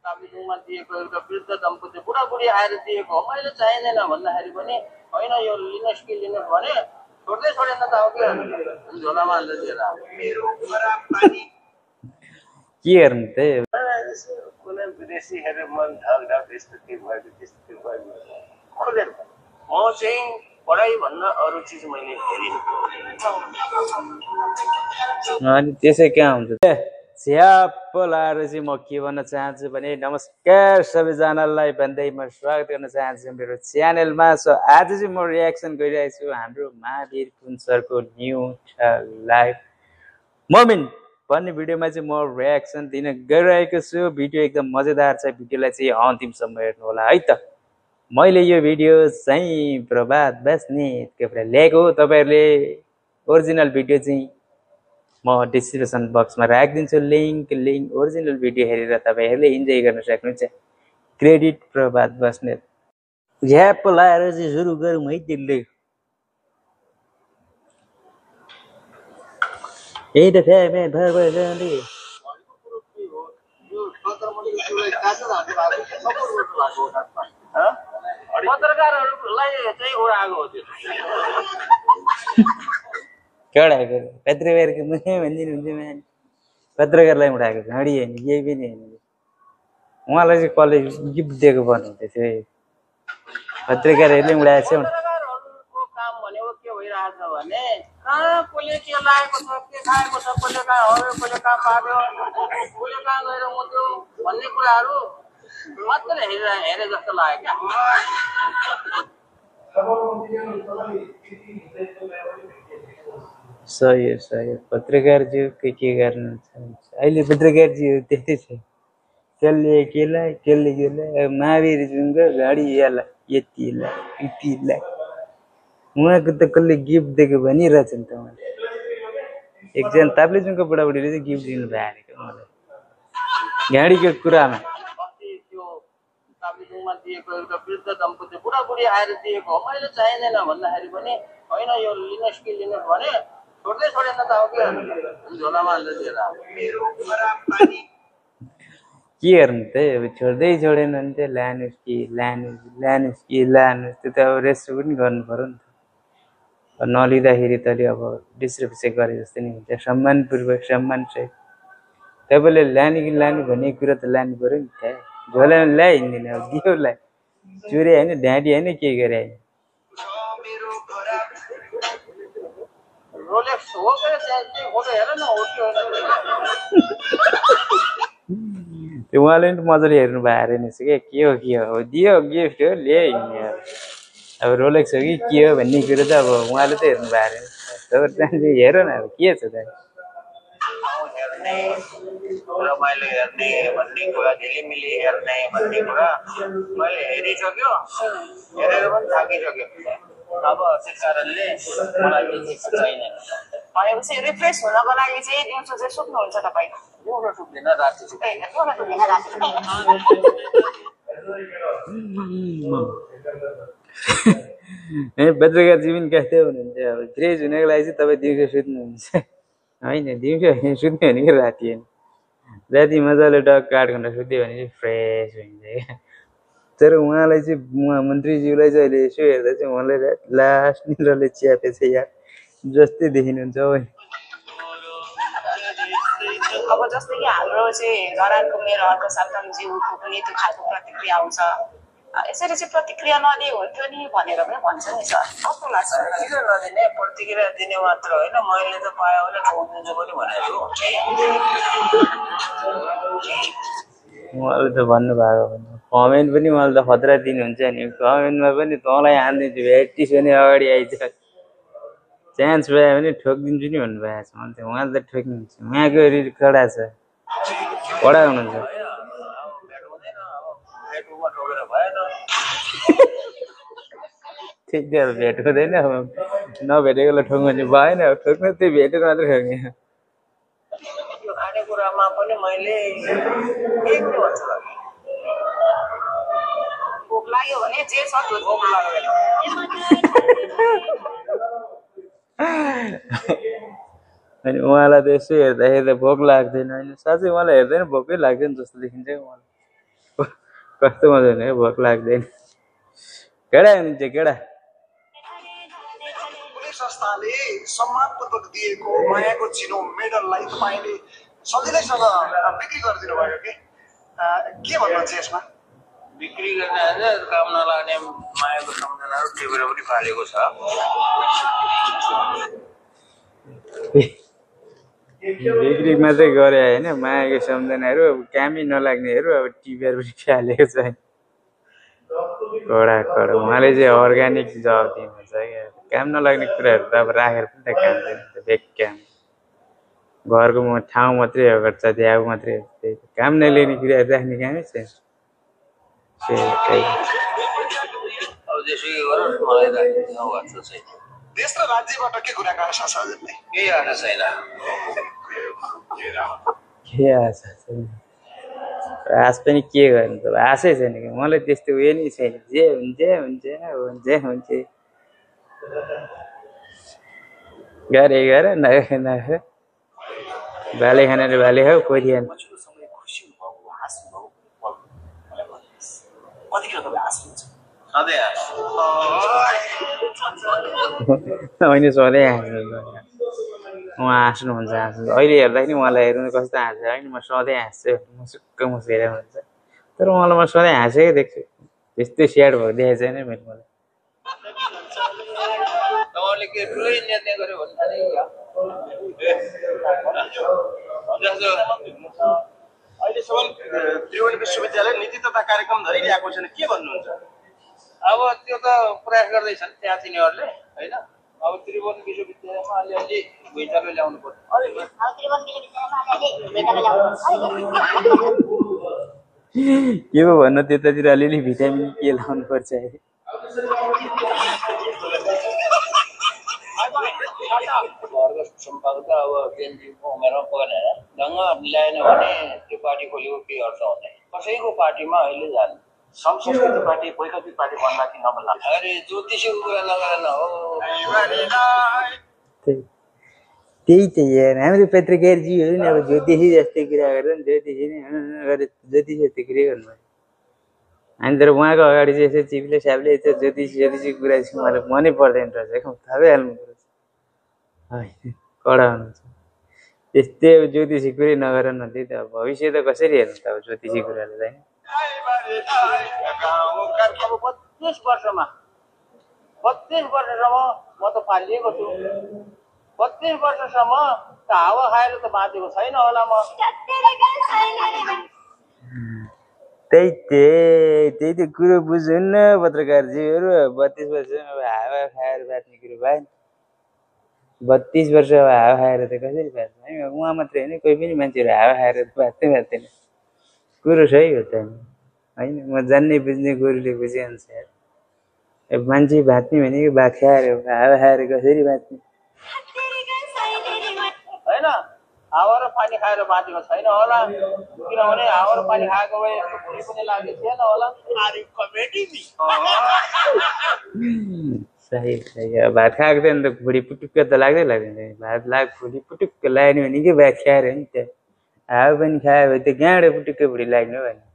ताप्लेजुङमा दिएको एउटा वृद्ध दम्पति बुढाबुढी आएर दिएको हो, मैले चाहिँदैन भन्दाखेरि पनि होइन यो लिनुहोस् कि लिनुहोस् भने छोड्दै छोडेन त हो कि झोलामा हाल्दै दिएर के गर्नु त्यही कुनै विदेशी हेरेर मन ढाक यस्तो के भयो त्यस्तो के भयो खोलेर म चाहिँ पढाइ भन्न अरू चिज मैले हेरिनँ अनि त्यसै कहाँ हुन्छ स्याप लाएर चाहिँ म के भन्न चाहन्छु भने नमस्कार सबैजनालाई भन्दै म स्वागत गर्न चाहन्छु मेरो च्यानलमा। सो आज चाहिँ म रियाक्सन गरिरहेको छु हाम्रो महावीर पुन सरको न्यू लाइभ मोमेन्ट भन्ने भिडियोमा चाहिँ म रियाक्सन दिन गइरहेको छु। भिडियो एकदम मजेदार छ, भिडियोलाई चाहिँ अन्तिमसम्म हेर्नु होला है त। मैले यो भिडियो चाहिँ प्रभात बस्नेतको कुरा ल्याएको हो। तपाईँहरूले ओरिजिनल भिडियो चाहिँ म डिस्क्रिप्सन बक्समा राखिदिन्छु लिङ्क ओरिजिनल भिडियो हेरेर तपाईँहरूले इन्जोय गर्न सक्नुहुन्छ। क्रेडिट प्रभात बस्नेत। झ्याप लाएर चाहिँ सुरु गरौँ है त्यसले। यही त फ्यामेन भएर जाँदै पत्रकारहरूलाई चाहिँ उडाएको हो त्यो उडाएको पत्रकारको मुखै भनिदिनु हुन्छ म्यान। पत्रकारलाई उडाएको घडी होइन केही पनि होइन। उहाँलाई चाहिँ कसले गिफ्ट दिएको भन्नुहुन्थ्यो त्यो पत्रकारहरूले उडाएको छ। पत्रकारहरूको काम भनेको के भइरहेछ भने कहाँ कसले के लागेको छ, के खाएको छ, कसले कहाँ हऱ्यो, कसले कहाँ पार्यो, कसले कहाँ गएर मुत्यो भन्ने कुराहरू मात्रै हेरे जस्तो लाग्यो क्या। सही हो। पत्रकारज्यू के गर्नुहुन्छ अहिले? पत्रकारज्यू त्यस्तै छ। कसले केलाई महावीरज्यूको गाडी यतिलाई उहाँको त कसले गिफ्ट दिएको भनिरहेछ नि त। उहाँले एकजना ताप्लेजुङको बुढाबुढीले चाहिँ गिफ्ट दिनु भएको मलाई गाडीको कुरामा। ताप्लेजुङमा दिएको एउटा वृद्ध दम्पति बुढाबुढी आएर दिएको हो, मैले चाहिँदैन भन्दाखेरि पनि होइन यो लिनुहोस् कि लिनुहोस् भने छोड्दै छोडेन त हो कि झोलामा हाल्दै दिएर के गर्नु त्यही अब छोड्दै छोडेन भने चाहिँ लानुहोस् कि त्यो त अब रेस्ट पनि गर्नु पर्यो नि त। नलिँदाखेरि त अब डिस्रेस्पेक्ट गरे जस्तो नि हुन्छ। सम्मानपूर्वक सम्मानसहित तपाईँले लाने कि लानु भन्ने कुरा त लानु पर्यो नि त। झोलामा ल्याइदिँदैन अब दियोलाई चुरे होइन ढाँटी होइन के गरे होइन। त्यो उहाँले पनि मजाले हेर्नु भएको रहेछ क्या। के हो दियो गिफ्ट हो ल्याइने। अब रोलेक्स हो कि के हो भन्ने कुरो त अब उहाँले त हेर्नु भएको रहेछ। तपाईँ हेर न अब के छ त रमाइलो हेर्ने भन्ने कुरा, झिलिमिली हेर्ने भन्ने कुरा मैले हेरिसक्यो, हेरेर पनि थाकिसक्यो। अब त्यस कारणले मलाई चाहिँदैन। भनेपछि रिफ्रेस हुनको लागि चाहिँ दिउँसो चाहिँ सुत्नुहुन्छ तपाईँ? दिउँसो सुत्दिनँ, राति सुत्दिनँ। पत्रकारजी पनि कस्तै हुनुहुन्छ। अब फ्रेस हुनको लागि चाहिँ तपाईँ दिउँसो सुत्नुहुन्छ होइन? दिउँसो होइन सुत्ने भनेको राति होइन। राति मजाले टक्क 8 घन्टा सुत्यो भने चाहिँ फ्रेस हुन्छ क्या। तर उहाँलाई चाहिँ मन्त्रीज्यूलाई चाहिँ अहिले यसो हेर्दा चाहिँ उहाँलाई लास्ट निन्द्राले च्यापेछ यार जस्तै देखिनुहुन्छ हो। अब जस्तै कि हाम्रो चाहिँ धरानको मेरो अर्थशास्त्रज्यूको पनि त्यो खालको प्रतिक्रिया आउँछ। यसरी चाहिँ प्रतिक्रिया नदिए हुन्थ्यो नि भनेर पनि भन्छ नि सर। कस्तो लाग्छ? किन नदिने? प्रतिक्रिया दिने मात्र होइन, मैले त पायो भने ठोकिदिन्छु पनि भनेको छु। उहाँले त भन्नुभएको कमेन्ट पनि उहाँले त खतरा दिनुहुन्छ नि। कमेन्टमा पनि तँलाई हानिदिन्छु भेटिस् भने अगाडि आइज, चान्स पायो भने ठोकिदिन्छु नि भन्नुभएको छ। अन्त उहाँले त ठोकिनुहुन्छ। उहाँको कडा छ, कडा हुनुहुन्छ। ठिक छ भेट हुँदैन। नभेटेकोलाई ठोक्नु भने भएन, ठोक्नु त्यो भेटेर मात्रै ठोक्ने। यो खानेकुरामा पनि मैले के भन्छ भोक लाग्यो भने जे छ त्यो भोक लाग्दैन। अनि उहाँलाई त यसो हेर्दाखेरि त भोक लाग्दैन होइन? साँच्चै उहाँलाई हेर्दैन भोकै लाग्दैन जस्तो देखिन्छ उहाँलाई। कस्तो मजा हुने भोक लाग्दैन केडा हुनुहुन्छ केडा कुनै संस्थाले सम्मानपूर्वक दिएको मायाको चिनो मेडललाई तपाईँले सजिलैसँग बिक्री गरिदिनु भयो कि के भन्नुहुन्छ यसमा बिक्री गर्ने काम नलाग्ने मायाको सम्झनाहरू टिपेर पनि फालेको छ बिक्री मात्रै गरे होइन मायाको सम्झनाहरू अब कामै नलाग्नेहरू अब टिपेर पनि फालेको छ कडा कडा उहाँले चाहिँ अर्ग्यानिक जवाब दिनुहुन्छ क्या काम नलाग्ने कुराहरू त अब राखेर पनि त काम छैन बेकाम घरको ठाउँ मात्रै हो गर्छ द्याउ मात्रै हो त्यही काम नलिने कुराहरू राख्ने कामै छैन अब जेसुकै गरोस् मलाई त नभन्छ छैन देश र राज्यबाट के कुराको आशा छ हजुरलाई केही आशा छैन के आशा छैन आश पनि के गर्नु त आशै छैन कि मलाई त्यस्तो उयो नै छैन जे हुन्छ हुन्छ हुन्छ हुन्छ गरे गर नगरे नगरे बाले खानेले बाले खाऊ कोही खाने होइन सधैँ हाँस्नु उहाँ हाँस्नुहुन्छ हाँस्नु अहिले हेर्दाखेरि मलाई हेर्नु कस्तो हाँस्छ होइन म सधैँ हाँस्छु मुसुक्क मुस्केर हुन्छ तर मलाई म सधैँ हाँसेकै देख्छु त्यस्तो स्याड भएको देखेको छैन मैले मलाई तपाईँले के ठुलै निर्णय गर्यो भने अहिलेसम्म त्रिवेणी विश्वविद्यालय नीति तथा कार्यक्रम धरिरहेको छैन के भन्नुहुन्छ अब त्यो त प्रयास गर्दैछन् त्यहाँ तिनीहरूले होइन अब त्रिभुवन विश्वविद्यालयमा अलिअलि भुइँचालो ल्याउनु पर्छ के पो भन्नु त्यतातिर अलिअलि भिटामिन के लाउनु पर्छ अरे घरको सम्पर्क त अब बेन्जीको उमेरमा परेन ढङ्ग ल्याएन भने त्यो पार्टी खोलेको केही अर्थ हुँदैन कसैको पार्टीमा अहिले जानु संस्कृति पार्टी वैकल्पिक पार्टी बन्ला कि नबन्ला अरे ज्योतिषीको कुरा नगरेन हो त्यही त यार हाम्रो पत्रकारजीहरू नि अब ज्योतिषी जस्तै कुरा गरेर नि ज्योतिषी नै ज्योतिषी जस्तै कुरा गर्नु अनि तर उहाँको अगाडि चाहिँ यसो चिप्ले स्याप्ले त्यो ज्योतिषी कुरा चाहिँ मलाई मनै पर्दैन रहेछ थाहै हाल्नु पर्छ होइन कडा हुनुहुन्छ त्यस्तै अब ज्योतिषी कुरै नगर न त्यही त अब भविष्य त कसरी हेर्नु त अब ज्योतिषी कुरालाई चाहिँ 32 वर्षमा 32 वर्षसम्म म त पालिएको छु 32 वर्षसम्म त हावा खाएर त बाँचेको छैन होला म त्यही त कुरो बुझ्नु न पत्रकारजीहरू 32 वर्ष अब हावा खाएर बाँच्ने कुरो भएन 32 वर्ष अब हावा खाएर त कसरी बाँच्छ है उहाँ मात्रै होइन कोही पनि मान्छेहरू हावा खाएर बाँच्दैन कुरो सही हो त होइन म जान्ने बुझ्ने गुरुले बुझेअनुसार अब मान्छे बाँच्ने भनेको बाख्या हावा खाएर कसरी बाँच्ने होइन हावा र पानी खाएर बाँचेको छैन होला किनभने हावा र पानी खाएको भए कुनै पनि लागेको थिएन होला सही सही अब भात खाएको थियो नि त भुँडी पुटुक्क त लाग्दै लाग्दैन भात भुँडी पुटुक्क लाग्ने भनेकै बाख्या हो नि त हावा पनि खायो भने त गाँडो पुटुक्क भुँडी लाग्ने हो भने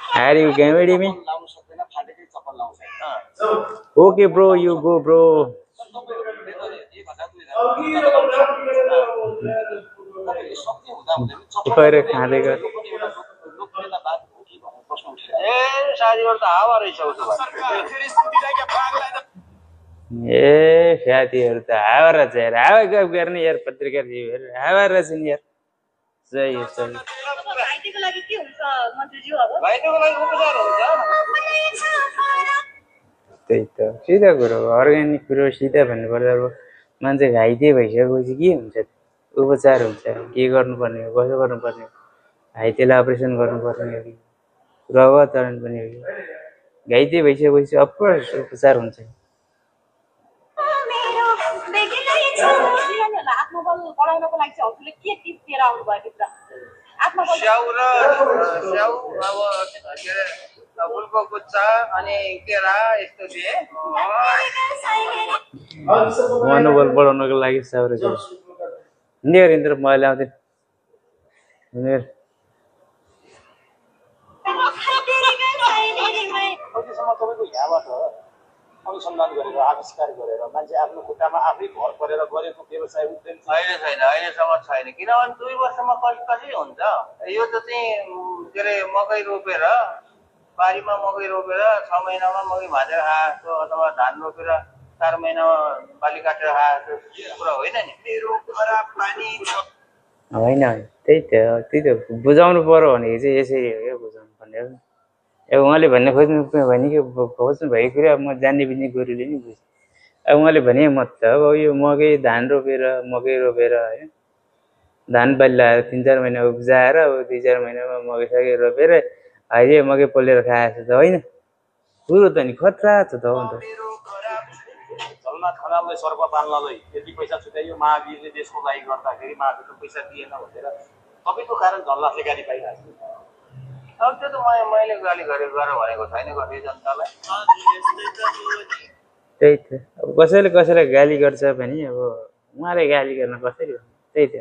हारेको गाँडीमै okay bro you go bro खाँदै गर ए साथीहरू त हावा रहेछ यार हावा गफ गर्ने यार पत्रकारजीहरू हावा रहेछ नि यार सही हो सही त्यही त सिधा कुरो अर्ग्यानिक कुरो सिधा भन्नुपर्दा अब मान्छे घाइते भइसकेपछि के हुन्छ उपचार हुन्छ के गर्नुपर्ने हो कसो गर्नुपर्ने हो घाइतेलाई अपरेसन गर्नुपर्ने हो कि रगत चढाउनु पर्ने हो कि घाइते भइसकेपछि अफकोर्स उपचार हुन्छ आत्मबल बढाउनको लागि चाहिँ हजुरले के टिप्स दिएर आउनु भएको छ आत्मबल स्याउ र स्याउ अब फुलको गुच्चा अनि केरा यस्तो दिए मनोबल बढाउनको लागि स्याउ र हिँडेर हिँडेर मैले आउँदैन हिँडेर नेपालमा तपाईँको यहाँबाट अनुसन्धान गरेर आविष्कार गरेर मान्छे आफ्नो खुट्टामा आफै भर परेर गरेको व्यवसाय उद्यम अहिले छैन, अहिलेसम्म छैन। किनभने 2 वर्षमा कसरी हुन्छ? यो त चाहिँ के अरे मकै रोपेर बारीमा मकै रोपेर 6 महिनामा मकै भाँचेर खाएको अथवा धान रोपेर 4 महिनामा बाली काटेर खाएको कुरा होइन नि। मेरो खराब पानी छ होइन त्यही त बुझाउनु पर्यो भनेको चाहिँ यसरी हो क्या बुझाउनु पर्ने। अब उहाँले भन्ने खोज्नु भएको कुरा म जान्ने बुझ्ने गोरुले नि बुझ्छ। अब उहाँले भने मतलब अब यो धान रोपेर मकै रोपेर होइन धान बाली लगाएर 3-4 महिना उब्जाएर अब 2-4 महिनामा मकै सकै रोपेर अहिले मकै पोलेर खाएको त होइन। कुरो त नि खतरा छ त अन्त। झलनाथ खनाललाई सर्प पाल्नलाई यति पैसा छुट्याइयो, महावीरले देशको लागि गर्दाखेरि महावीरले पैसा दिएन भनेर तपाईँको कारण झलनाथले गाली पाइरहेको छ। अब त्यो त मैले गाली गरेको भनेको छैन गर्ने जनतालाई। त्यही त अब कसैले गाली गर्छ भने अब उहाँले गाली गर्न कसरी हो? त्यही त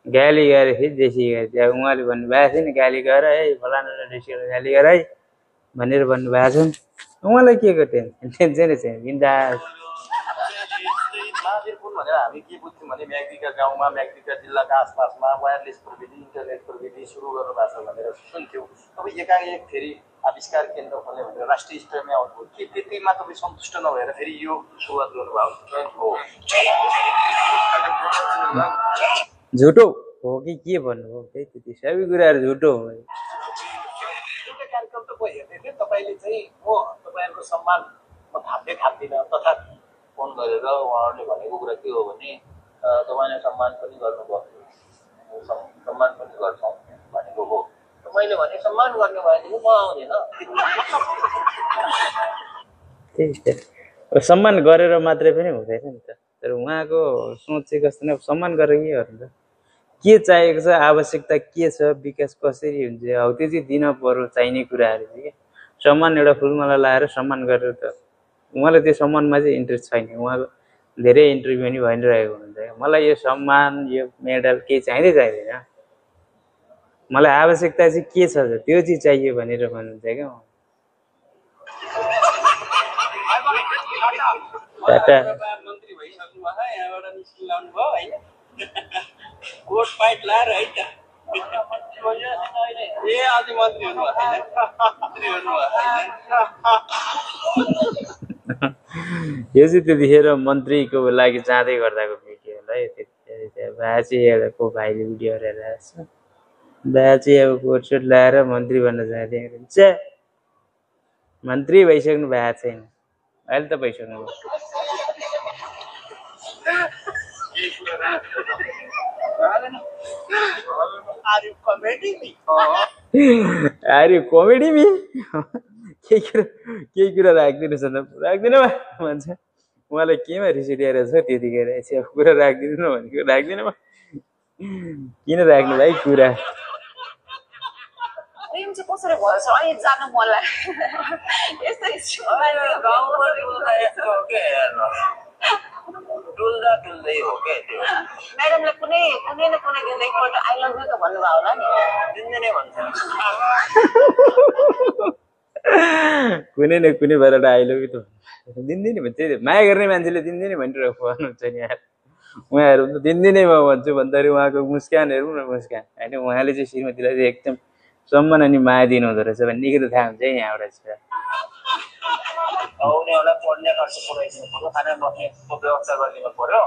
गाली गरे फेरि देशी गरे अब उहाँले भन्नुभएको थियो नि गाली गर है फलाना देशीलाई गाली गर है भनेर भन्नुभएको छ नि। उहाँलाई के को टेन्सनै छैन बिन्दास। महावीर पुल भनेर हामी के बुझ्छौँ भने म्याग्दीका गाउँमा म्याग्दीका जिल्लाका आसपासमा वायरलेस प्रविधि इन्टरनेट प्रविधि सुरु गर्नुभएको छ भनेर सुन्थ्यौँ। अब एकाएक फेरि आविष्कार केन्द्र खोल्ने भनेर राष्ट्रिय स्तरमै आउनुभयो के त्यतिमा तपाईँ सन्तुष्ट नभएर फेरि यो सुरुवात गर्नुभएको हो? झुटो हो कि के भन्नुभयो? त्यही त्यति सबै कुराहरू झुटो हो। एउटा कार्यक्रम त म हेर्दै थिएँ तपाईँले चाहिँ म तपाईँहरूको सम्मान म थाप्दिनँ तथा फोन गरेर उहाँहरूले भनेको कुरा के हो भने तपाईँले सम्मान पनि गर्नुपर्छ, सम्मान पनि गर्छौँ भनेको हो। मैले भने सम्मान गर्ने भएदेखि म आउँदिनँ। त्यही त अब सम्मान गरेर मात्रै पनि हुँदैन नि त। तर उहाँको सोच चाहिँ कस्तो नै सम्मान गरेर के गर्नु त? के चाहिएको छ, आवश्यकता के छ, विकास कसरी हुन्छ हौ त्यो चाहिँ दिन पर्यो चाहिने कुराहरू चाहिँ क्या। सम्मान एउटा फुलमाला लाएर सम्मान गरेर त उहाँलाई त्यो सम्मानमा चाहिँ इन्ट्रेस्ट छैन। उहाँको धेरै इन्टरभ्यू पनि भनिरहेको हुन्छ क्या मलाई यो सम्मान यो मेडल केही चाहिँदैन, मलाई आवश्यकता चाहिँ के छ त्यो चाहिँ चाहियो भनेर भन्नुहुन्छ क्या। मन्त्री भइसक्नु भयो, यहाँबाट निस्किलाउनु भयो होइन? कोट पाइट लाएर है त ए आज मन्त्री हुनुभएको यो चाहिँ त्यतिखेर मन्त्रीको लागि जाँदै गर्दाको भिडियो होला है। त्यतिखेर बाजे एउटा को भाइले भिडियो हेरेर छ बाजे अब कोट सुट लाएर मन्त्री बन्न जाँदै हुन्छ। मन्त्री भइसक्नु भएको छैन, अहिले त भइसक्नु भयो। अरे कमेडी मी केही कुरा राखिदिनुहोस् न, राख्दिनँ भन्छ। उहाँलाई केमा रिस उठिएर छ त्यतिखेर चाहिँ कुरा राखिदिनु न भनेको राख्दिनँ किन राख्नु भाइ कुरा? प्रेम चाहिँ कसरी भयो छ अहिले जानु मन लाग्यो यस्तै डुल्दै हो क्या त्यो। म्याडमले कुनै न कुनै दिन एकपल्ट आई लभ यु त भन्नुभयो होला नि? दिनदिनै भन्छ। कुनै न कुनै भएर आई लभ यु त दिनदिनै भन्छ। माया गर्ने मान्छेले दिनदिनै भनिरहेको भन्नुहुन्छ नि यार। उहाँहरू त दिनदिनै म भन्छु भन्दाखेरि उहाँको मुस्कान हेरौँ न मुस्कान होइन। उहाँले चाहिँ श्रीमतीलाई चाहिँ एकदम सम्मान अनि माया दिनु हुँदो रहेछ भन्ने कुरो थाहा हुन्छ यहाँबाट चाहिँ। उनीहरूलाई पढ्ने खर्च पुऱ्याइदिनु पर्यो, खाना बस्नेको व्यवस्था गरिदिनु पर्यो,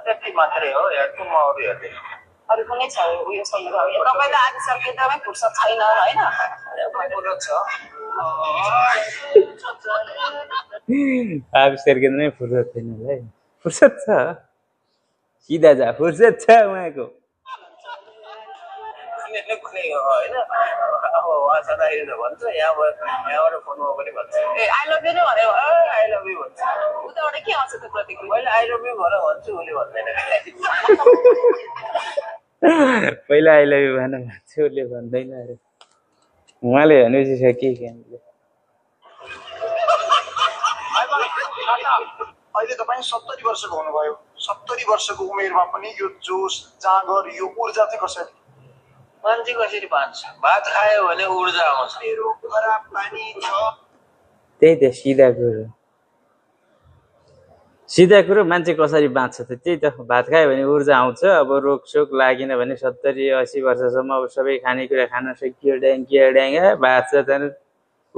त्यति मात्रै हो। हेर्छु म अरू हेर्दैछु। अरू कुनै छ उयो छैन? तपाईँलाई आइसके तपाईँ फुर्सद छैन होइन? आविष्कार केन्द्रमै फुर्सद छैन होला है। फुर्सद छ सिधा जा फुर्सद छ उहाँको। होइन अब उहाँ जाँदाखेरि त भन्छ यहाँबाट फोनमा पनि भन्छ ए आई लभ यु नै भन्यो आई लभ यु भन्छ। उताबाट के आउँछ त्यो प्रतिक्रिया? मैले आई लभ यु भनेर भन्छु, उसले भन्दैन। पहिला आई लभ यु भन भन्छु उसले भन्दैन अरे। उहाँले भनेपछि सकियो क्या। अहिले तपाईँ 70 वर्षको हुनुभयो। 70 वर्षको उमेरमा पनि यो जोस जाँगर यो ऊर्जा चाहिँ कसरी? मान्छे कसरी बाँच्छ? भात खायो भने ऊर्जा आउँछ। मेरो खराब पानी छ त्यही त सिधा कुरो मान्छे कसरी बाँच्छ त त्यही त भात खायो भने ऊर्जा आउँछ अब रोगसोग लागेन भने 70-80 वर्षसम्म अब सबै खानेकुरा खान सकियो ड्याङ भात छ त्यहाँदेखि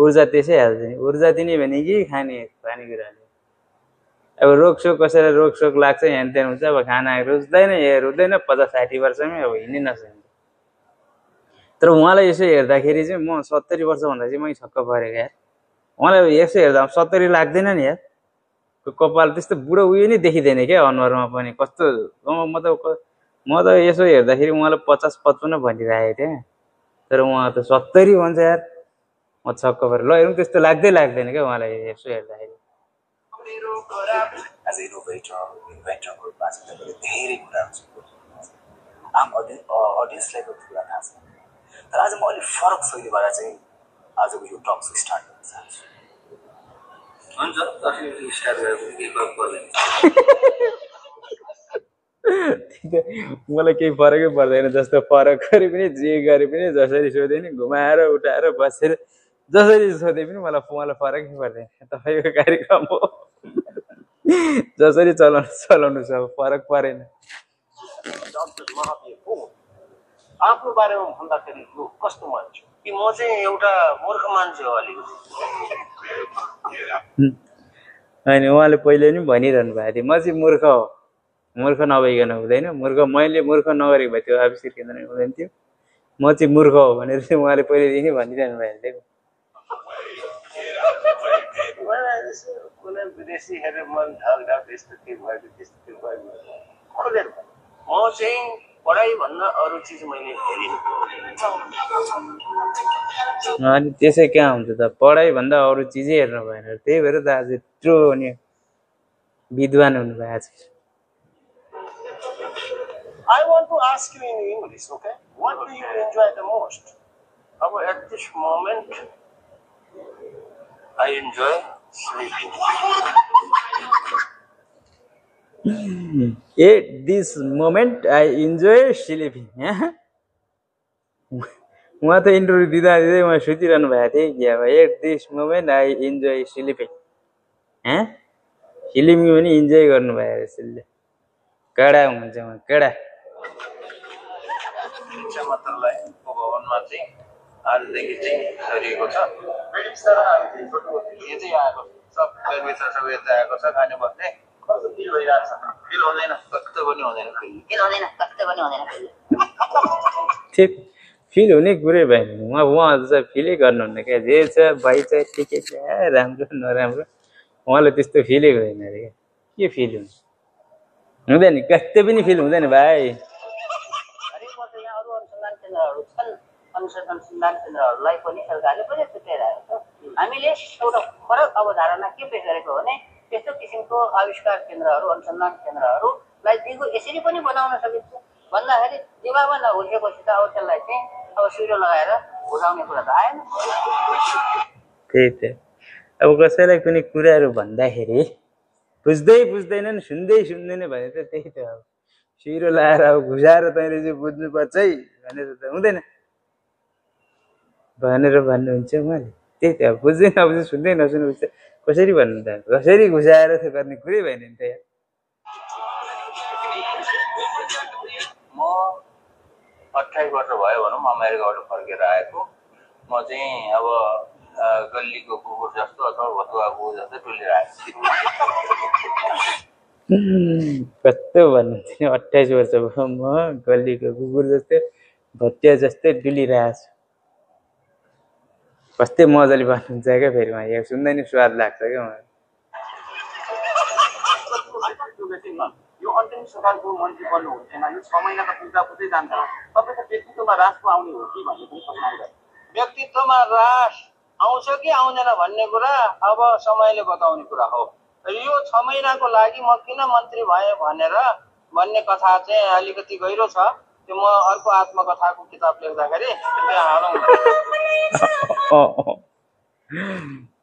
ऊर्जा त्यसै हाल्छ नि ऊर्जा दिने भने कि खानेकुराले अब रोगसोग कसैलाई रोगसोग लाग्छ हेन तेन हुन्छ अब खाना रुच्दैन 50-60 वर्षमै अब हिँड्नै नसकिन्छ तर उहाँलाई यसो हेर्दाखेरि चाहिँ म 70 वर्ष भन्दा चाहिँ मै छक्क परेको यार उहाँलाई यसो हेर्दा 70 लाग्दैन नि यार कपाल त्यस्तो बुढो उयो नै देखिँदैन क्या अनुहारमा पनि कस्तो म त यसो हेर्दाखेरि उहाँलाई 50-55 भनिरहेको थिएँ तर उहाँ त 70 भन्छ यार म छक्क परेँ ल हेरौँ त्यस्तो लाग्दैन क्या उहाँलाई यसो हेर्दाखेरि एज इनोभेटरको बाँच्न धेरै कुरा हुन्छ आम अडियन्सलाई पनि कुरा थाहा छ तर आज म अलिक फरक शैलीबाट चाहिँ आजको यो टक सो स्टार्ट गर्न चाहन्छु हुन्छ स्टार्ट गरेर केही फरक पर्दैन मलाई केही फरकै पर्दैन जस्तो फरक गरे पनि जे गरे पनि जसरी सोधे नि घुमाएर उठाएर बसेर जसरी सोधे पनि मलाई फरकै पर्दैन तपाईँको कार्यक्रम हो जसरी चलाउनु छ फरक परेन आफ्नो बारेमा भन्दाखेरि यो कस्तो मान्छे कि म चाहिँ एउटा मूर्ख मान्छे हो अलिकति होइन उहाँले पहिले पनि भनिरहनु भएको थियो म चाहिँ मूर्ख नभइकन हुँदैन मैले मूर्ख नगरेको भए त्यो आविष्कार केन्द्र हुँदैन थियो म चाहिँ मूर्ख हो भनेर चाहिँ उहाँले पहिलेदेखि नै भनिरहनु भएको थियो कुनै विदेशी हेरेर मन ढाल त्यस्तो के भयो खोलेर म चाहिँ पढाइ भन्दा अरू चिज मैले हेरिनँ अनि त्यसै कहाँ हुन्छ त पढाइ भन्दा अरू चिजै हेर्नु भएन त्यही भएर त आज यत्रो नि विद्वान हुनुभएको छ I want to ask you in English, okay? What do you enjoy the most? At this moment, I enjoy sleeping. At this moment, I enjoy sleeping. उहाँ त इन्टरभ्यू दिँदा उहाँ सुतिरहनु भएको थियो कि अब at this moment I enjoy sleeping sleeping पनि enjoy गर्नुभयो यसले कडा हुन्छ उहाँ कडा शिक्षा मन्त्रालय भवनमा चाहिँ आजदेखि चाहिँ गरिएको छ यो चाहिँ आएको सब सबै यता आएको छ खाने बस्ने कस्तो फिल भइरहेको छ फिल हुँदैन कस्तो पनि हुँदैन फिल हुने कुरै भएन उहाँ चाहिँ फिलै गर्नुहुन्न क्या जे छ भाइ छ ठिकै छ राम्रो नराम्रो उहाँले त्यस्तो फिलै हुँदैन अरे क्या के फिल हुँदैन कस्तै पनि फिल हुँदैन भाइ अनुसन्धान केन्द्रहरूलाई पनि सरकारले पनि छुट्याइरहेको छ हामीले एउटा फरक अवधारणा के पेश गरेको भने त्यस्तो किसिमको आविष्कार केन्द्रहरू अनुसन्धान केन्द्रहरूलाई दिगो यसरी पनि बनाउन सकिन्छ भन्दाखेरि दिमागमा नहुर्केपछि त अब त्यसलाई चाहिँ अब सुइरो लगाएर बुझाउने कुरा त आएन त्यही त अब कसैलाई कुनै कुराहरू भन्दाखेरि बुझ्दैनन् सुन्दैन भने त त्यही त अब सुइरो लगाएर अब घुसाएर तैँले चाहिँ बुझ्नुपर्छ है भनेर त हुँदैन भनेर भन्नुहुन्छ उहाँले त्यही त अब बुझ्दै नबुझ्दै सुन्दै नसुनेपछि कसरी भन्नु त कसरी घुसाएर त गर्ने कुरै भएन नि त यार म 28 वर्ष भयो भनौँ अमेरिकाबाट फर्केर आएको म चाहिँ अब गल्लीको कुकुर जस्तो अथवा भतुवा कुकुर जस्तो डुलिरहेको कस्तो भन्नु 28 वर्ष भयो म गल्लीको कुकुर जस्तै भत्या जस्तै डुलिरहेको छु कस्तै मजाले भन्नुहुन्छ क्या फेरि उहाँ यहाँ सुन्दै नि स्वाद लाग्छ क्या उहाँ यो अन्तिम सरकारको मन्त्री बन्नु हुन्थेन यो 6 महिनाको पुग्दै जान्छ तपाईँको व्यक्तित्वमा रासको आउने हो कि भन्ने पनि प्रश्न आइरहेको व्यक्तित्वमा रास आउँछ कि आउँदैन भन्ने कुरा अब समयले बताउने कुरा हो यो 6 महिनाको लागि म किन मन्त्री भएँ भन्ने कथा चाहिँ अलिकति गहिरो छ त्यो म अर्को आत्मकथाको किताब लेख्दाखेरि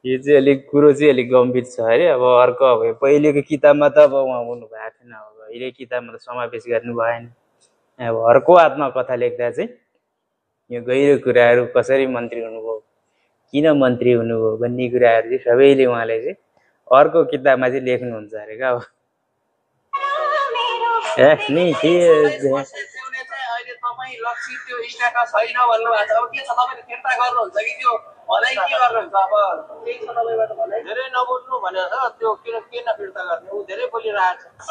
यो चाहिँ अलिक कुरो चाहिँ अलिक गम्भीर छ अरे अब अर्को अब पहिलेको किताबमा त अब उहाँ हुनु भएको थिएन अब अहिले किताबमा त समावेश गर्नु भएन अब अर्को आत्मकथा लेख्दा चाहिँ यो गहिरो कुराहरू कसरी मन्त्री हुनुभयो किन मन्त्री हुनुभयो भन्ने कुराहरू चाहिँ सबैले उहाँले चाहिँ अर्को किताबमा चाहिँ लेख्नुहुन्छ अरे क्या। अहिले तपाईँ लक्षित त्यो स्ट्याटस छैन भन्नुभएको छ। अब के छ तपाईँले फिर्ता गर्नुहुन्छ कि त्यो भनाइ के गर्नुहुन्छ? अब केही छ तपाईँबाट भनाइ? धेरै नबोल्नु भनेर त्यो किन फिर्ता गर्ने? ऊ धेरै बोलिरहेको छ।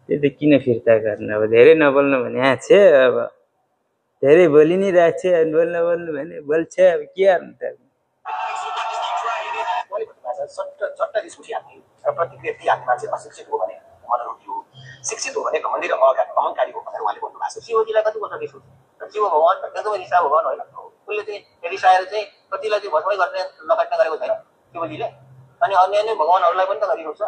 त्यो त किन फिर्ता गर्ने? अब धेरै नबोल्नु भने छ, अब धेरै बोलि नै रहेछ, बोल्नु भने बोल्छ, अब के गर्नु त? झट्ट रिस उठिहाल्ने र प्रतिक्रिया दिइहाल्ने मान्छे अशिक्षित हो भने मनोरोगी हो, शिक्षित हो भने घमण्डी र अहङ्कारी हो भनेर उहाँले भन्नुभएको छ। शिवजीलाई कति वर्ष रिस उठ्छ? शिव भगवान एकदमै रिसा भगवान होइन। उसले चाहिँ रिसाएर चाहिँ कतिलाई चाहिँ भस्मै गर्ने लगाट्ने गरेको छैन शिवजीले। अनि अन्य भगवानहरूलाई पनि त गरिरहेको छ।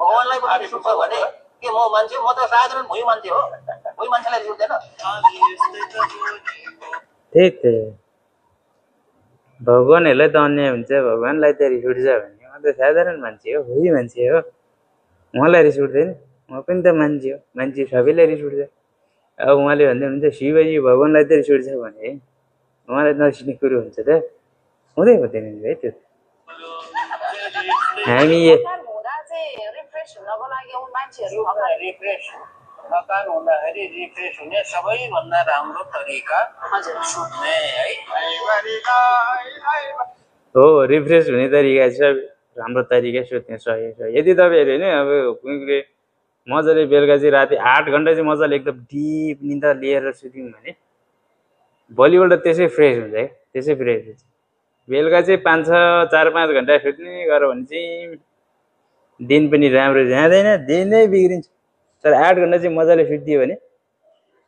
भगवानलाई पनि रिस उठ्छ भने के म मान्छे? म त साधारण भुइँ मान्छे हो। भुइँ मान्छेलाई रिस उठ्दैन। त्यही त भगवानहरूलाई त अन्याय हुन्छ, भगवानलाई त रिस उठ्छ भने म त साधारण मान्छे हो, भुइँ मान्छे हो, मलाई रिस उठ्दैन। म पनि त मान्छे हो, मान्छे सबैलाई रिस उठ्छ। अब उहाँले भन्दै हुनुहुन्छ शिवजी भगवानलाई त रिस उठ्छ भने उहाँलाई नरिस्ने कुरो हुन्छ त? हुँदै हुँदैन नि भाइ। त्यो हामी थकान हुँदाखेरि रिफ्रेस हुने सबैभन्दा राम्रो तरिका सुत्ने है। हो, रिफ्रेस हुने तरिका चाहिँ राम्रो तरिका सुत्ने। सही सही। यदि तपाईँहरू होइन अब कुनै मजाले बेलुका चाहिँ राति 8 घन्टा चाहिँ मजाले एकदम डिप निन्दा लिएर सुत्यौँ भने भोलिपल्ट त्यसै फ्रेस हुन्छ है, त्यसै फ्रेस हुन्छ। बेलुका चाहिँ 4-5 घन्टा सुत्ने गऱ्यो भने चाहिँ दिन पनि राम्रो जाँदैन, दिनै बिग्रिन्छ। तर 8 घन्टा चाहिँ मजाले सुत्यो भने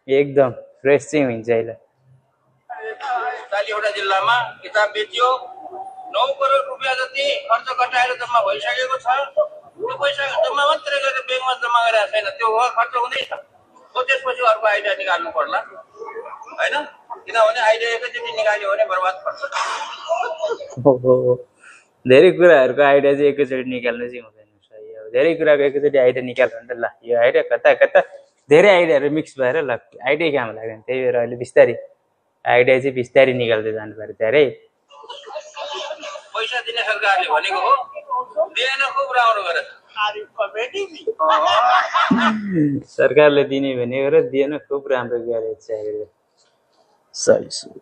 एकदम फ्रेस चाहिँ हुन्छ। अहिले 40वटा जिल्लामा किताब बेचियो, 9 करोड रुपियाँ जति खर्च कटाएर जम्मा भइसकेको छ। त्यो पैसा जम्मा मात्रै गरेर ब्याङ्कमा जम्मा गरेर छैन, त्यो खर्च हुँदैछ। त्यसपछि अर्को आइडिया निकाल्नु पर्ला होइन? किनभने आइडिया एकैचोटि निकाल्यो भने बर्बाद पर्छ। धेरै कुराहरूको आइडिया चाहिँ एकैचोटि निकाल्नु चाहिँ हुँदैन। सही हो, धेरै कुराको एकैचोटि आइडिया निकाल्नु भने त ल यो आइडिया कता कता धेरै आइडियाहरू मिक्स भएर ल आइडिया काम लाग्दैन। त्यही भएर अहिले बिस्तारै आइडिया चाहिँ बिस्तारै निकाल्दै जानु पर्यो। धेरै पैसा दिने सरकारले भनेको हो, दिएन, खुब राम्रो गरेछ। सरकारले दिने भनेको र दिएन खुब राम्रो गरेछ। सही सही।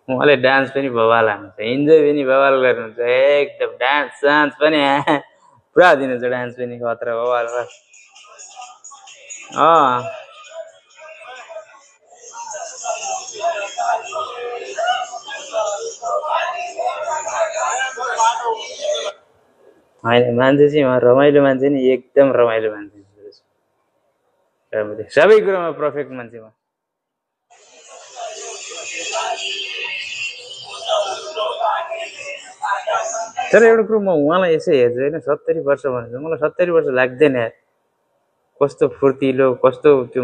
उहाँले डान्स पनि बवाल हाल्नुहुन्छ, इन्जोय पनि बवाल गर्नुहुन्छ, एकदम डान्स पनि पुरा दिनुहुन्छ। डान्स पनि खतरा बवाल। होइन, मान्छे चाहिँ उहाँ रमाइलो मान्छे नि, एकदम रमाइलो मान्छे। सबै कुरामा पर्फेक्ट मान्छे उहाँ। तर एउटा कुरो म उहाँलाई यसो हेर्छु होइन, 70 वर्ष भन्छ, मलाई 70 वर्ष लाग्दैन यार। कस्तो फुर्तिलो, कस्तो त्यो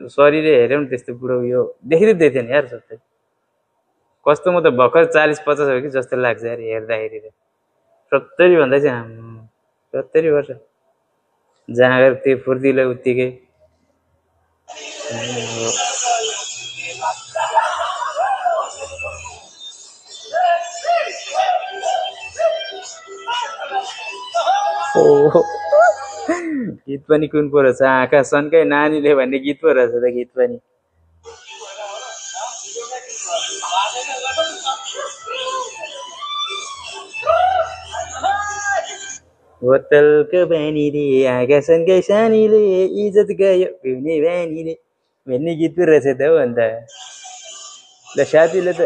शरीरै हेऱ्यो नि त्यस्तो बुढो यो देखिँदै थिएन यार 70। कस्तो म त भर्खर 40-50 हो कि जस्तो लाग्छ यार हेर्दाखेरि। 70 भन्दा चाहिँ 70 वर्ष जहाँ गएर त्यो फुर्तिलो उत्तिकै। गीत पनि कुन पो रहेछ? आँखा सन्कै नानीले भन्ने गीत पो रहेछ त। गीत पनि बोतलको बानीले आँखा सन्कै सानीले इज्जत गयो पिउने बानीले भन्ने गीत पो रहेछ त हो। अन्त ल साथीले त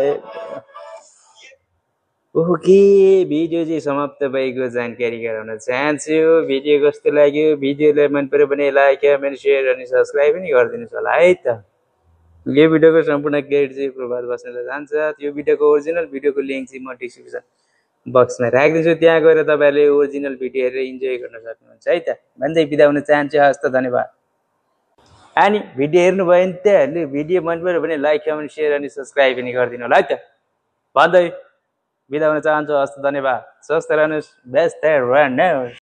ओके, भिडियो चाहिँ समाप्त भएको जानकारी गराउन चाहन्छु। भिडियो कस्तो लाग्यो? भिडियोलाई मन पर्यो भने लाइक, कमेन्ट, सेयर अनि सब्सक्राइब पनि गरिदिनुहोस् होला है त। यो भिडियोको सम्पूर्ण क्रेडिट चाहिँ प्रभात बस्नेलाई जान्छ। यो भिडियोको ओरिजिनल भिडियोको लिङ्क चाहिँ म डिस्क्रिप्सन बक्समा राखिदिन्छु, त्यहाँ गएर तपाईँहरूले ओरिजिनल भिडियो हेरेर इन्जोय गर्न सक्नुहुन्छ है त। भन्दै बिदा हुन चाहन्छु। हस् त, धन्यवाद। अनि भिडियो हेर्नुभयो भने त्यहाँहरूले भिडियो मन पऱ्यो भने लाइक कमेन्ट सेयर अनि सब्सक्राइब पनि गरिदिनु होला है त भन्दै बिदा हुन चाहन्छु। हस्त धन्यवाद। स्वस्थ रहनुहोस्, व्यस्त रहनुहोस्।